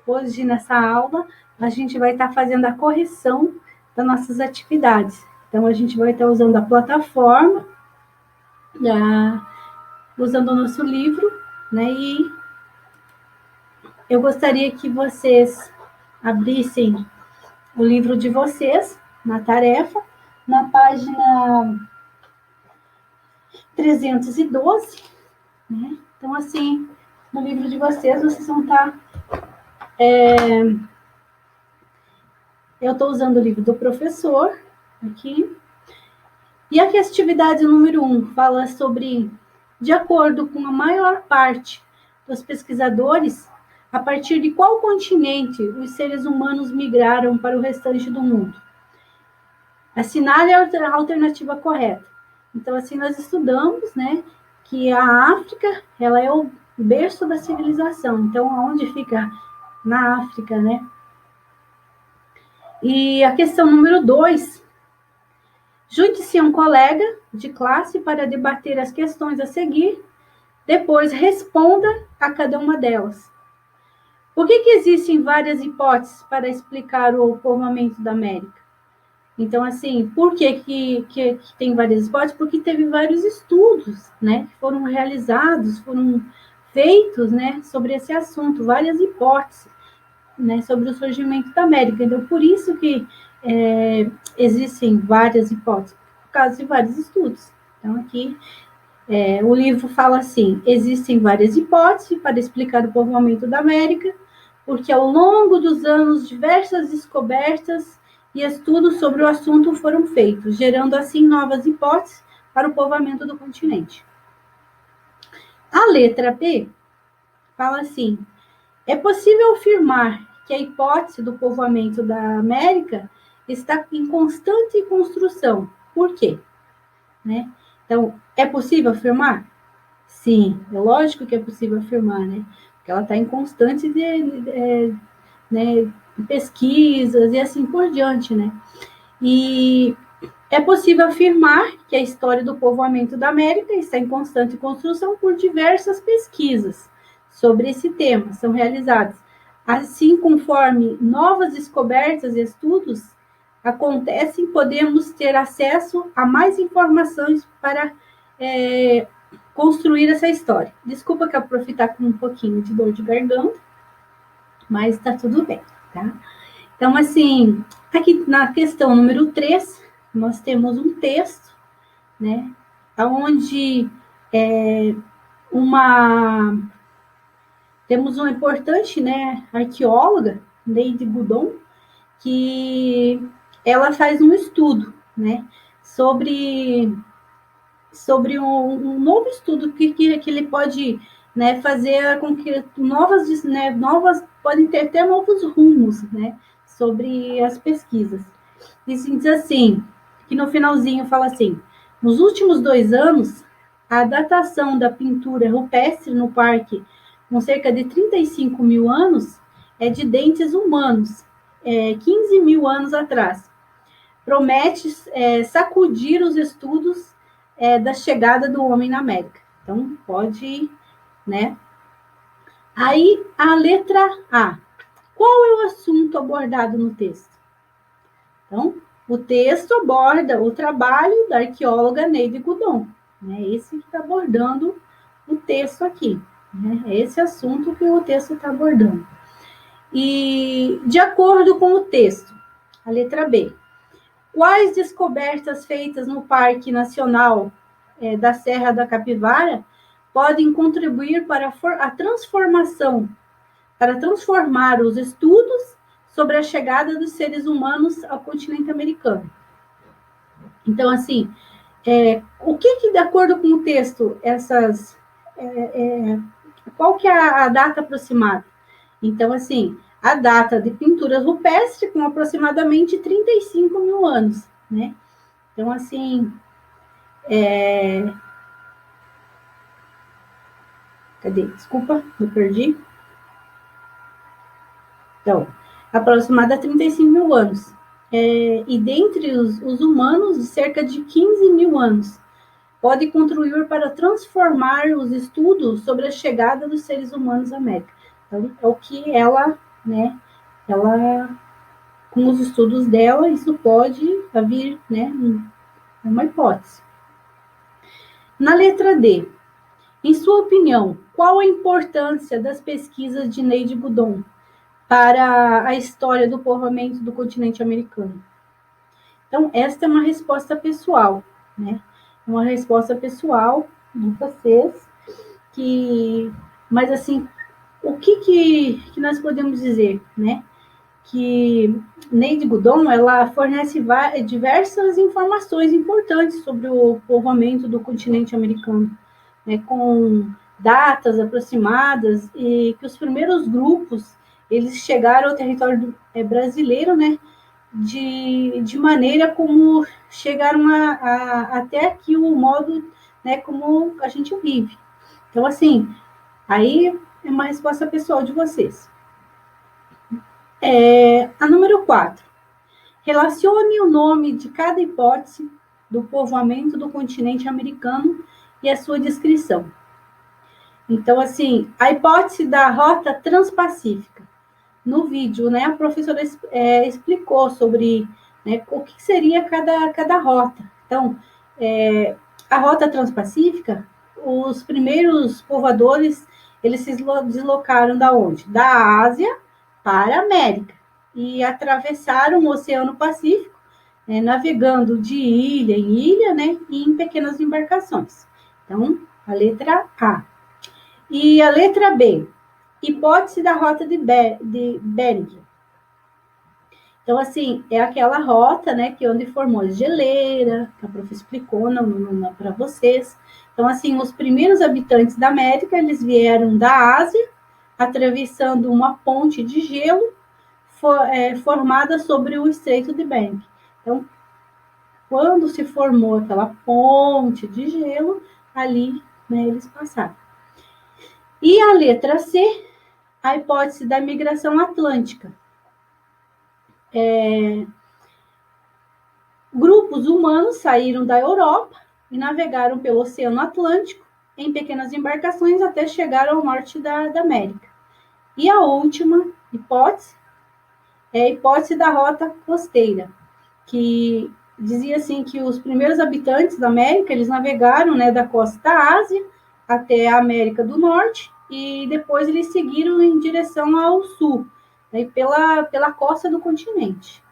hoje nessa aula, a gente vai estar fazendo a correção das nossas atividades. Então, a gente vai estar usando a plataforma, usando o nosso livro, né? E eu gostaria que vocês abrissem o livro de vocês, na tarefa, na página 312, né? Então, assim, no livro de vocês vão estar... eu estou usando o livro do professor, aqui. E aqui a atividade número 1 fala sobre, de acordo com a maior parte dos pesquisadores, a partir de qual continente os seres humanos migraram para o restante do mundo? Assinale a alternativa correta. Então, assim, nós estudamos, né, que a África, ela é o berço da civilização. Então, onde fica? Na África, né? E a questão número 2, junte-se a um colega de classe para debater as questões a seguir, depois responda a cada uma delas. Por que existem várias hipóteses para explicar o povoamento da América? Então, assim, por que tem várias hipóteses? Porque teve vários estudos, né, que foram realizados, foram feitos, né, sobre esse assunto, várias hipóteses, né, sobre o surgimento da América. Então, por isso que existem várias hipóteses, por causa de vários estudos. Então, aqui, o livro fala assim, existem várias hipóteses para explicar o povoamento da América, porque ao longo dos anos, diversas descobertas e estudos sobre o assunto foram feitos, gerando assim novas hipóteses para o povoamento do continente. A letra B fala assim, é possível afirmar que a hipótese do povoamento da América está em constante construção. Por quê? Né? Então, é possível afirmar? Sim, é lógico que é possível afirmar, né? Porque ela está em constante pesquisas e assim por diante, né? E é possível afirmar que a história do povoamento da América está em constante construção por diversas pesquisas sobre esse tema, são realizadas. Assim, conforme novas descobertas e estudos acontecem, podemos ter acesso a mais informações para construir essa história. Desculpa que a prof está com um pouquinho de dor de garganta, mas está tudo bem, tá? Então, assim, aqui na questão número 3, nós temos um texto, né, onde temos uma importante, né, arqueóloga, Neide Goudon, que ela faz um estudo, né, sobre um novo estudo que ele pode, né, fazer com que novas podem ter até novos rumos, né, sobre as pesquisas. E diz assim, que no finalzinho fala assim, nos últimos 2 anos, a datação da pintura rupestre no parque, com cerca de 35 mil anos, é de dentes humanos, 15 mil anos atrás. Promete sacudir os estudos da chegada do homem na América. Então, pode, né? Aí, a letra A. Qual é o assunto abordado no texto? Então, o texto aborda o trabalho da arqueóloga Neide Goudon. Né? Esse que está abordando o texto aqui. Né? É esse assunto que o texto está abordando. E, de acordo com o texto, a letra B. Quais descobertas feitas no Parque Nacional da Serra da Capivara podem contribuir para a transformação, para transformar os estudos sobre a chegada dos seres humanos ao continente americano? Então, assim, o que, de acordo com o texto, qual que é a data aproximada? Então, assim, a data de pintura rupestre com aproximadamente 35 mil anos, né? Então, assim, cadê? Desculpa, me perdi. Então, aproximada a 35 mil anos. E dentre os humanos, cerca de 15 mil anos. Pode contribuir para transformar os estudos sobre a chegada dos seres humanos à América. Então, é o que ela, né, ela, com os estudos dela, isso pode vir, né, uma hipótese. Na letra D, em sua opinião, qual a importância das pesquisas de Neide Goodon para a história do povoamento do continente americano? Então, esta é uma resposta pessoal, né? Uma resposta pessoal de vocês, mas assim, o que nós podemos dizer, né? Que Neide Goodon, ela fornece diversas informações importantes sobre o povoamento do continente americano, né? Com datas aproximadas e que os primeiros grupos eles chegaram ao território brasileiro, né? De maneira como chegaram até aqui o modo, né, como a gente vive. Então, assim, aí é uma resposta pessoal de vocês. A número 4. Relacione o nome de cada hipótese do povoamento do continente americano e a sua descrição. Então, assim, a hipótese da rota transpacífica. No vídeo, né, a professora explicou sobre, né, o que seria cada rota. Então, a rota transpacífica, os primeiros povoadores, eles se deslocaram da onde? Da Ásia para a América e atravessaram o Oceano Pacífico, né, navegando de ilha em ilha, né, e em pequenas embarcações. Então, a letra A. E a letra B, hipótese da rota de Bering. Então, assim, é aquela rota, né, que onde formou a geleira, que a prof explicou para vocês. Então, assim, os primeiros habitantes da América, eles vieram da Ásia, atravessando uma ponte de gelo formada sobre o Estreito de Bering. Então, quando se formou aquela ponte de gelo, ali, né, eles passaram. E a letra C, a hipótese da migração atlântica. Grupos humanos saíram da Europa e navegaram pelo Oceano Atlântico em pequenas embarcações até chegar ao norte da América. E a última hipótese é a hipótese da rota costeira, que dizia assim que os primeiros habitantes da América, eles navegaram, né, da costa da Ásia até a América do Norte e depois eles seguiram em direção ao sul, né, pela costa do continente.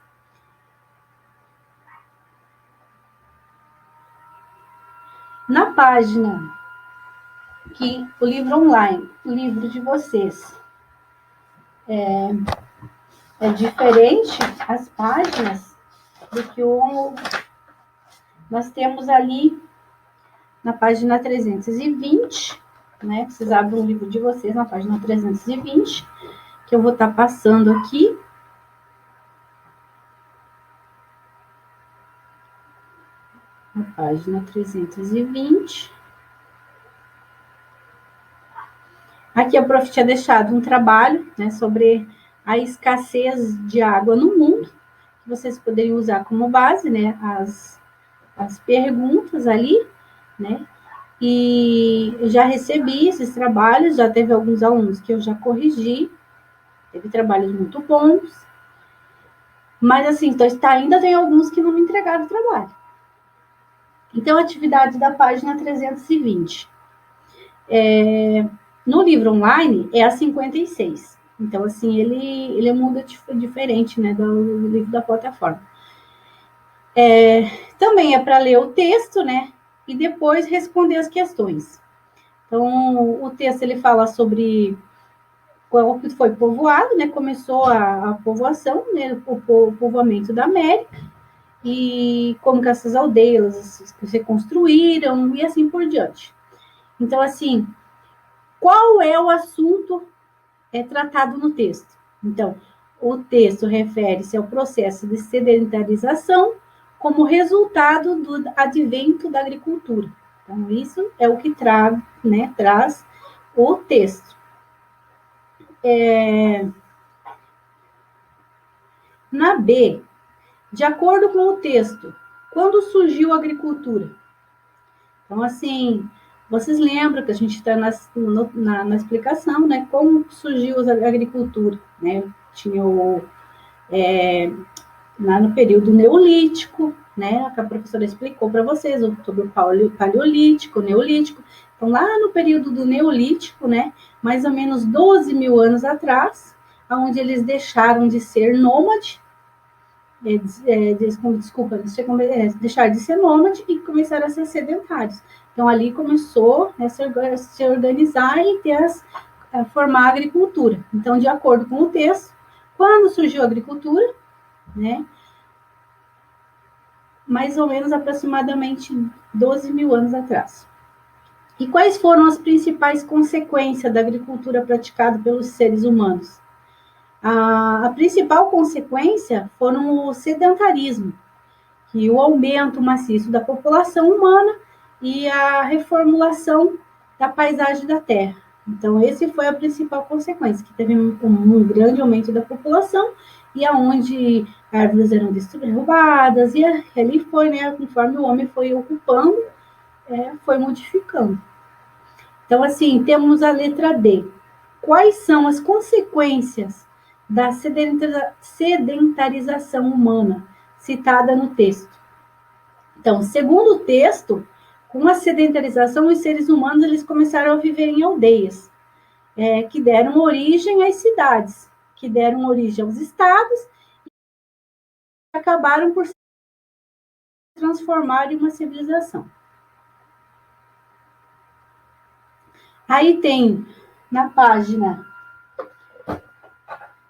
Na página que o livro online, o livro de vocês, é diferente as páginas do que nós temos ali na página 320, né? Vocês abrem o livro de vocês na página 320, que eu vou estar passando aqui. Na página 320. Aqui a prof tinha deixado um trabalho, né, sobre a escassez de água no mundo, que vocês poderiam usar como base, né, as perguntas ali, né, e eu já recebi esses trabalhos, já teve alguns alunos que eu já corrigi, teve trabalhos muito bons, mas assim, então, ainda tem alguns que não me entregaram o trabalho. Então, atividade da página 320. No livro online, é a 56. Então, assim, ele muda diferente, né, do livro da plataforma. Também é para ler o texto, né, e depois responder as questões. Então, o texto, ele fala sobre qual que foi povoado, né, começou a povoação, né, o povoamento da América, e como que essas aldeias se construíram, e assim por diante. Então, assim, qual é o assunto tratado no texto? Então, o texto refere-se ao processo de sedentarização como resultado do advento da agricultura. Então, isso é o que traz o texto. Na B, de acordo com o texto, quando surgiu a agricultura? Então, assim, vocês lembram que a gente está na explicação, né? Como surgiu a agricultura, né? tinha lá no período neolítico, né, que a professora explicou para vocês sobre o paleolítico, o neolítico. Então, lá no período do neolítico, né, mais ou menos 12 mil anos atrás, onde eles deixaram de ser nômade, deixar de ser nômade e começaram a ser sedentários. Então, ali começou, né, a se organizar e formar a agricultura. Então, de acordo com o texto, quando surgiu a agricultura, né, mais ou menos aproximadamente 12 mil anos atrás. E quais foram as principais consequências da agricultura praticada pelos seres humanos? A principal consequência foram o sedentarismo, e o aumento maciço da população humana e a reformulação da paisagem da Terra. Então, esse foi a principal consequência, que teve um grande aumento da população e aonde árvores eram derrubadas, e ali foi, né, conforme o homem foi ocupando, foi modificando. Então, assim, temos a letra D. Quais são as consequências da sedentarização humana citada no texto? Então, segundo o texto, com a sedentarização, os seres humanos eles começaram a viver em aldeias, que deram origem às cidades, que deram origem aos estados e acabaram por se transformar em uma civilização. Aí tem, na página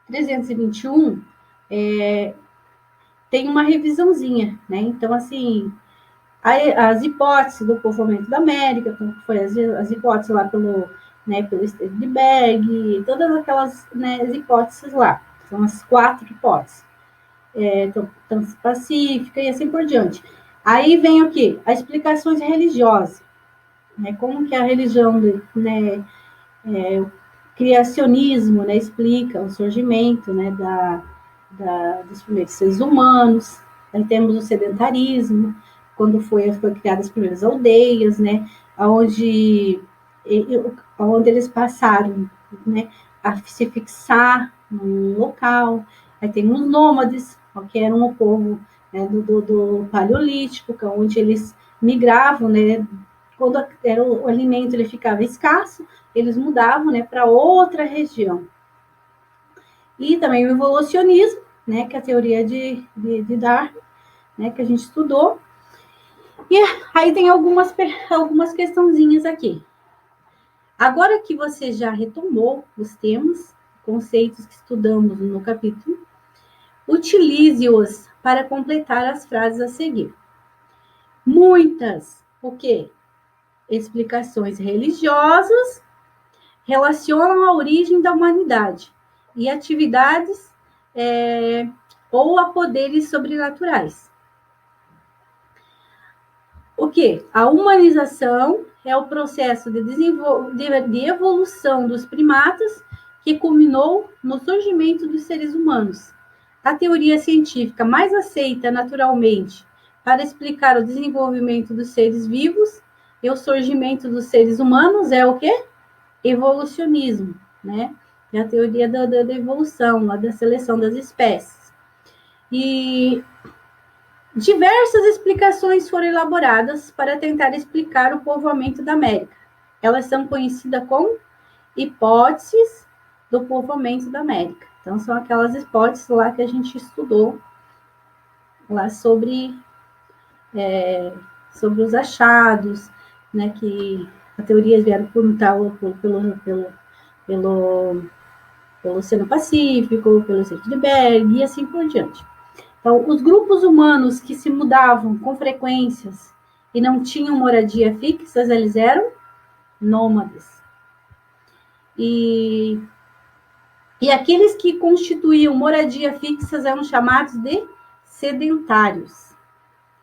321, tem uma revisãozinha, né? Então, assim, as hipóteses do povoamento da América, então, foi as hipóteses lá pelo Estevão de Berg, todas aquelas, né, as hipóteses lá, são as 4 hipóteses, Transpacífica e assim por diante. Aí vem o quê? As explicações religiosas, né, como que a religião, né, o criacionismo, né, explica o surgimento, né, dos primeiros seres humanos. Aí temos o sedentarismo, quando foi criadas as primeiras aldeias, né, onde eles passaram, né, a se fixar num local. Aí tem os nômades, que eram o povo, né, do paleolítico, onde eles migravam, né, quando o alimento ele ficava escasso, eles mudavam, né, para outra região. E também o evolucionismo, né, que é a teoria de Darwin, né, que a gente estudou. E aí tem algumas questãozinhas aqui. Agora que você já retomou os temas, conceitos que estudamos no capítulo, utilize-os para completar as frases a seguir. Muitas, o quê? Explicações religiosas relacionam a origem da humanidade e atividades ou a poderes sobrenaturais. O que? A humanização é o processo de evolução dos primatas que culminou no surgimento dos seres humanos. A teoria científica mais aceita naturalmente para explicar o desenvolvimento dos seres vivos e o surgimento dos seres humanos é o quê? Evolucionismo, né? É a teoria da evolução, da seleção das espécies. E diversas explicações foram elaboradas para tentar explicar o povoamento da América. Elas são conhecidas como hipóteses do povoamento da América. Então, são aquelas hipóteses lá que a gente estudou lá sobre os achados, né, que a teoria vieram pelo Oceano Pacífico, pelo Estreito de Bering e assim por diante. Então, os grupos humanos que se mudavam com frequências e não tinham moradia fixa, eles eram nômades. E aqueles que constituíam moradia fixas eram chamados de sedentários.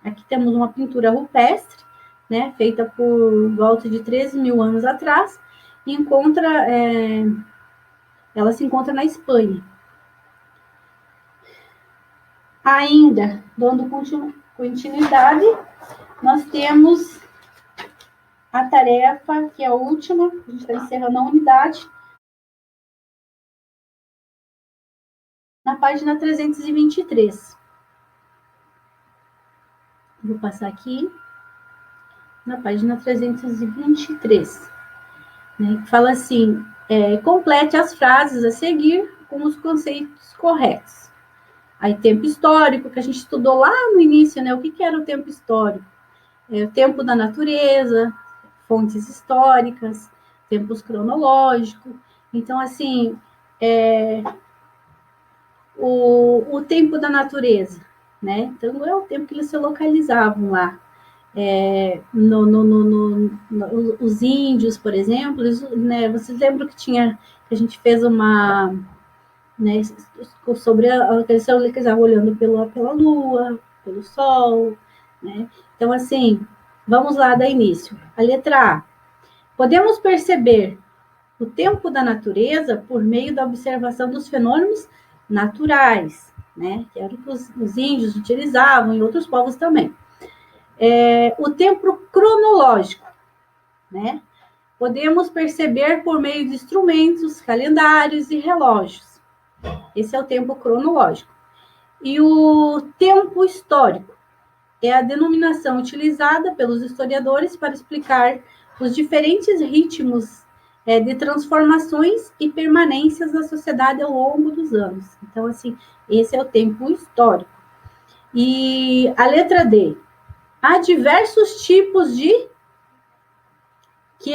Aqui temos uma pintura rupestre, né, feita por volta de 13 mil anos atrás, e ela se encontra na Espanha. Ainda, dando continuidade, nós temos a tarefa, que é a última, a gente está encerrando a unidade, na página 323. Vou passar aqui na página 323, né? Fala assim, complete as frases a seguir com os conceitos corretos. Aí, tempo histórico, que a gente estudou lá no início, né? O que era o tempo histórico? O tempo da natureza, fontes históricas, tempos cronológicos. Então, assim, o tempo da natureza, né? Então, é o tempo que eles se localizavam lá. Os índios, por exemplo, né? Vocês lembram que a gente fez uma, né, sobre que eles se localizavam olhando pela lua, pelo sol, né? Então, assim, vamos lá dar início. A letra A. Podemos perceber o tempo da natureza por meio da observação dos fenômenos naturais, né? Que era o que os índios utilizavam e outros povos também. O tempo cronológico, né? Podemos perceber por meio de instrumentos, calendários e relógios. Esse é o tempo cronológico. E o tempo histórico é a denominação utilizada pelos historiadores para explicar os diferentes ritmos de transformações e permanências da sociedade ao longo dos anos. Então, assim, esse é o tempo histórico. E a letra D. Há diversos tipos que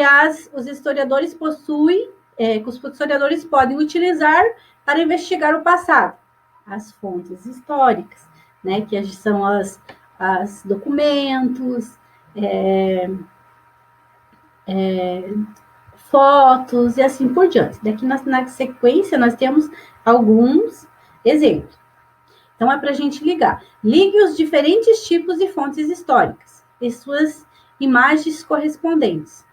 os historiadores possuem, que os historiadores podem utilizar para investigar o passado. As fontes históricas, né, que são as documentos, fotos e assim por diante. Daqui na sequência nós temos alguns exemplos. Então é para a gente ligar. Ligue os diferentes tipos de fontes históricas e suas imagens correspondentes.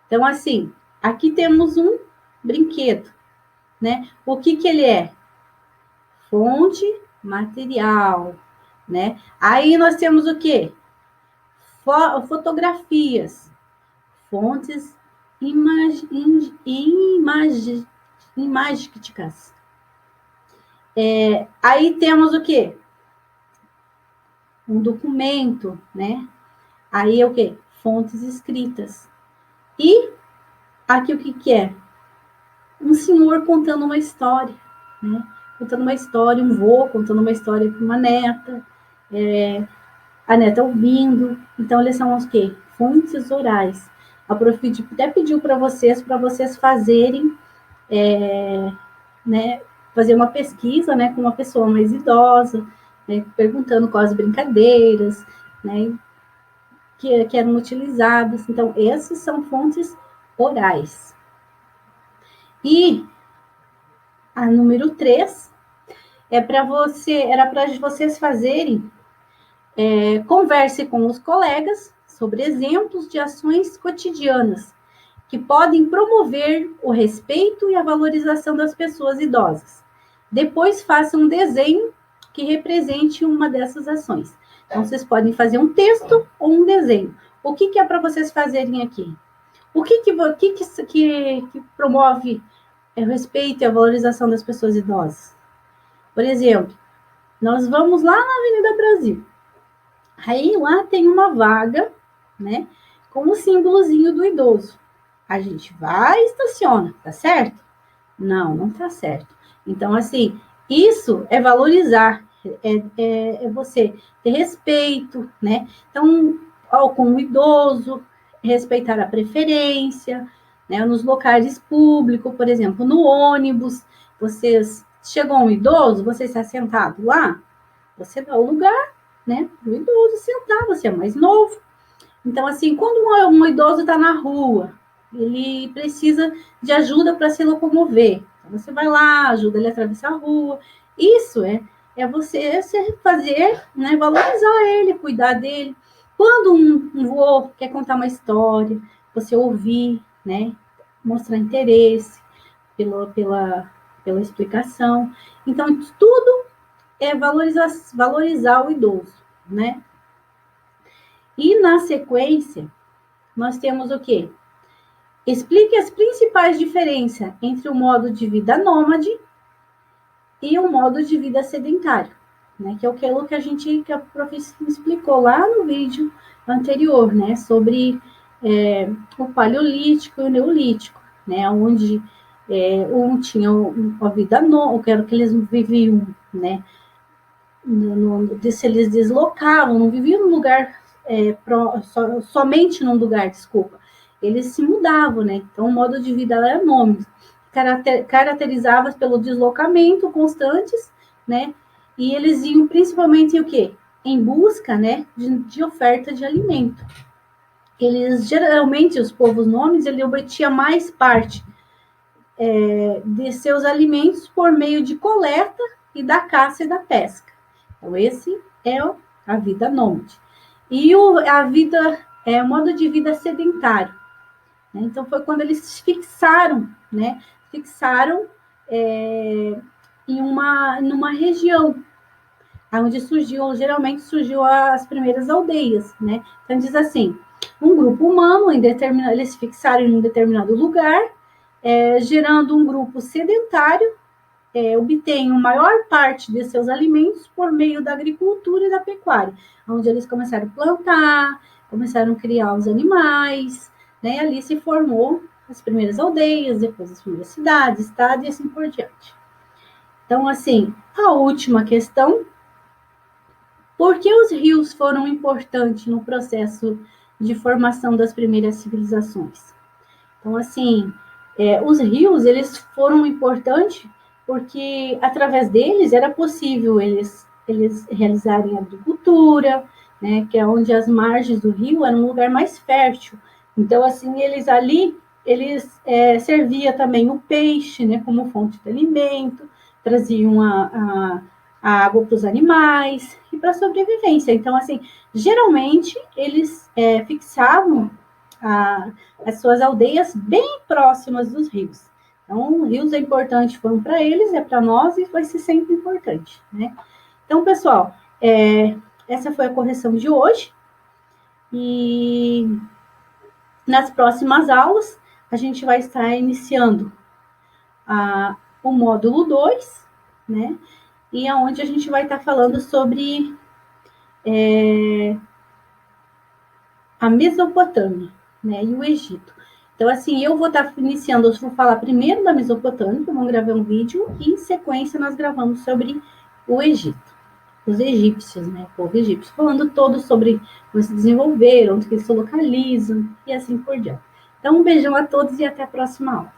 Então, assim, aqui temos um brinquedo, né? O que ele é? Fonte material, né? Aí nós temos o quê? Fotografias, fontes imagísticas. Aí temos o quê? Um documento, né? Aí é o quê? Fontes escritas. E aqui o que é? Um senhor contando uma história, né? Contando uma história, um vô contando uma história para uma neta, a neta ouvindo. Então, eles são os quê? Fontes orais. A Prof. até pediu para vocês fazerem, né, fazer uma pesquisa, né, com uma pessoa mais idosa, né, perguntando quais as brincadeiras, né, que eram utilizadas. Então, essas são fontes orais. E a número 3 era para vocês fazerem, converse com os colegas sobre exemplos de ações cotidianas que podem promover o respeito e a valorização das pessoas idosas. Depois faça um desenho que represente uma dessas ações. Então, vocês podem fazer um texto ou um desenho. O que é para vocês fazerem aqui? O que promove o respeito e a valorização das pessoas idosas? Por exemplo, nós vamos lá na Avenida Brasil. Aí lá tem uma vaga, né, com o símbolozinho do idoso. A gente vai e estaciona, tá certo? Não, não tá certo. Então, assim, isso é valorizar, é você ter respeito, né? Então, com o idoso, respeitar a preferência, né? Nos locais públicos, por exemplo, no ônibus, chegou um idoso, você está sentado lá, você dá o lugar, né? O idoso sentar, você é mais novo. Então, assim, quando um idoso está na rua, ele precisa de ajuda para se locomover. Então, você vai lá, ajuda ele a atravessar a rua. Isso é você fazer, né, valorizar ele, cuidar dele. Quando um vô quer contar uma história, você ouvir, né, mostrar interesse pela explicação. Então, tudo é valorizar o idoso, né? E na sequência, nós temos o quê? Explique as principais diferenças entre o modo de vida nômade e o modo de vida sedentário, né? Que é aquilo que a professora explicou lá no vídeo anterior, né? Sobre o paleolítico e o neolítico, né? Onde um tinha a vida nômade, que era que eles viviam, né? Se eles deslocavam, não viviam num lugar somente num lugar, desculpa. Eles se mudavam, né? Então o modo de vida era nômade, caracterizava pelo deslocamento constantes, né? E eles iam principalmente o quê? Em busca, né, de oferta de alimento. Eles geralmente os povos nômades ele obtinha mais parte de seus alimentos por meio de coleta e da caça e da pesca. Então esse é a vida nômade. E a vida o modo de vida sedentário. Né? Então foi quando eles fixaram, né? Fixaram numa região onde geralmente surgiu as primeiras aldeias, né? Então diz assim, um grupo humano eles se fixaram em um determinado lugar, gerando um grupo sedentário, obtém a maior parte de seus alimentos por meio da agricultura e da pecuária, onde eles começaram a plantar, começaram a criar os animais, né? Ali se formou as primeiras aldeias, depois as primeiras cidades, estados e assim por diante. Então, assim, a última questão: por que os rios foram importantes no processo de formação das primeiras civilizações? Então, assim, os rios, eles foram importantes porque, através deles, era possível eles realizarem agricultura, né, que é onde as margens do rio eram um lugar mais fértil. Então, assim, eles servia também o peixe, né, como fonte de alimento, traziam a água para os animais e para a sobrevivência. Então, assim, geralmente, eles fixavam as suas aldeias bem próximas dos rios. Então, rios é importante, foram para eles, é para nós e vai ser sempre importante, né? Então, pessoal, essa foi a correção de hoje. E nas próximas aulas, a gente vai estar iniciando o módulo 2, né? E aonde a gente vai estar falando sobre a Mesopotâmia, né? E o Egito. Então, assim, eu vou estar iniciando, eu vou falar primeiro da Mesopotâmia, vamos gravar um vídeo, e em sequência nós gravamos sobre o Egito, os egípcios, né, o povo egípcio, falando todo sobre como se desenvolveram, onde eles se localizam, e assim por diante. Então, um beijão a todos e até a próxima aula.